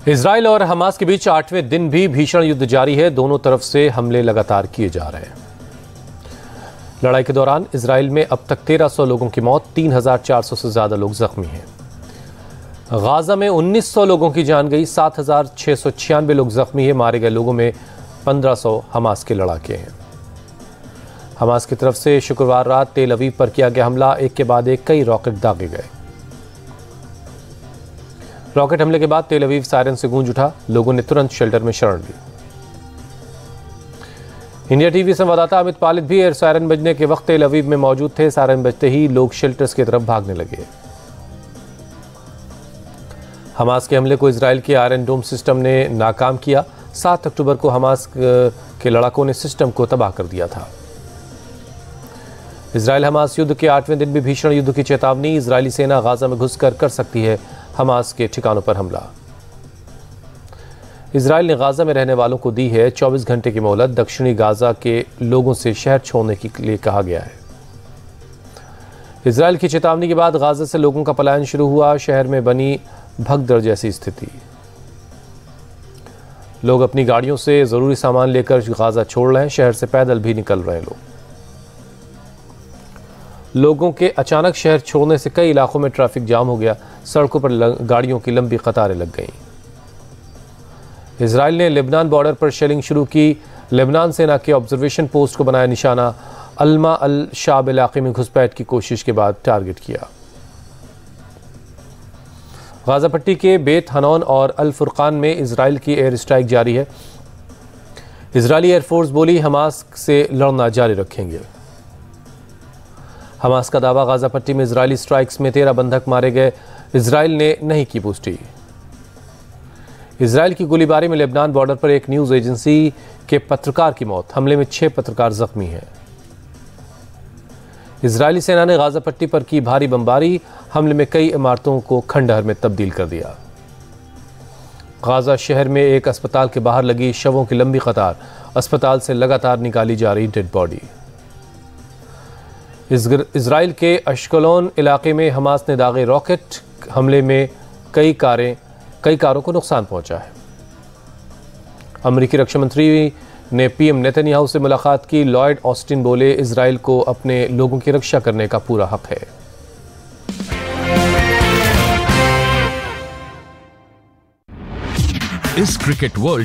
Israel और Hamas के बीच 8वें दिन भी भीषण युद्ध जारी है। दोनों तरफ से हमले लगातार किए जा रहे हैं। लड़ाई के दौरान इजराइल में अब तक 1300 लोगों की मौत, 3400 से ज्यादा लोग जख्मी हैं। गाजा में 1900 लोगों की जान गई, 7696 लोग जख्मी हैं। मारे गए लोगों में 1500 हमास के लड़ाके हैं। हमास की तरफ से शुक्रवार रात तेल अवीव पर किया गया हमला, एक के बाद एक कई रॉकेट दागे गए। रॉकेट हमले के बाद तेल अवीव सायरन से गूंज उठा। लोगों ने तुरंत शेल्टर में शरण ली। इंडिया टीवी संवाददाता अमित पालित भी एयर सायरन बजने के वक्त तेल अवीव में मौजूद थे। सायरन बजते ही लोग शेल्टर्स की तरफ भागने लगे। हमास के हमले को इजराइल के आयरन डोम सिस्टम ने नाकाम किया। 7 अक्टूबर को हमास के लड़ाकों ने सिस्टम को तबाह कर दिया था। इजराइल हमास युद्ध के 8वें दिन भी भीषण युद्ध की चेतावनी। इजरायली सेना गाजा में घुसकर कर सकती है हमास के ठिकानों पर हमला। इजराइल ने गाजा में रहने वालों को दी है 24 घंटे की मोहलत। दक्षिणी गाजा के लोगों से शहर छोड़ने के लिए कहा गया है। इजराइल की चेतावनी के बाद गाजा से लोगों का पलायन शुरू हुआ। शहर में बनी भगदड़ जैसी स्थिति। लोग अपनी गाड़ियों से जरूरी सामान लेकर गाजा छोड़ रहे हैं। शहर से पैदल भी निकल रहे हैं लोगों के अचानक शहर छोड़ने से कई इलाकों में ट्रैफिक जाम हो गया। सड़कों पर गाड़ियों की लंबी कतारें लग गईं। इजराइल ने लेबनान बॉर्डर पर शेलिंग शुरू की। लेबनान सेना के ऑब्जर्वेशन पोस्ट को बनाया निशाना। अल्मा अल शाब इलाके में घुसपैठ की कोशिश के बाद टारगेट किया। गाजा पट्टी के बेत हनौन और अल फुरकान में इजराइल की एयर स्ट्राइक जारी है। इजरायली एयरफोर्स बोली हमास से लड़ना जारी रखेंगे। हमास का दावा, गाजा पट्टी में इजरायली स्ट्राइक्स में 13 बंधक मारे गए। इजराइल ने नहीं की पुष्टि। इजराइल की गोलीबारी में लेबनान बॉर्डर पर एक न्यूज एजेंसी के पत्रकार की मौत। हमले में 6 पत्रकार जख्मी हैं। इजरायली सेना ने गाजा पट्टी पर की भारी बमबारी। हमले में कई इमारतों को खंडहर में तब्दील कर दिया। गाजा शहर में एक अस्पताल के बाहर लगी शवों की लंबी कतार। अस्पताल से लगातार निकाली जा रही डेड बॉडी। इजराइल के अश्कलोन इलाके में हमास ने दागे रॉकेट। हमले में कई कारों को नुकसान पहुंचा है। अमेरिकी रक्षा मंत्री ने पीएम नेतन्याहू से मुलाकात की। लॉयड ऑस्टिन बोले, इजराइल को अपने लोगों की रक्षा करने का पूरा हक है। इस क्रिकेट वर्ल्ड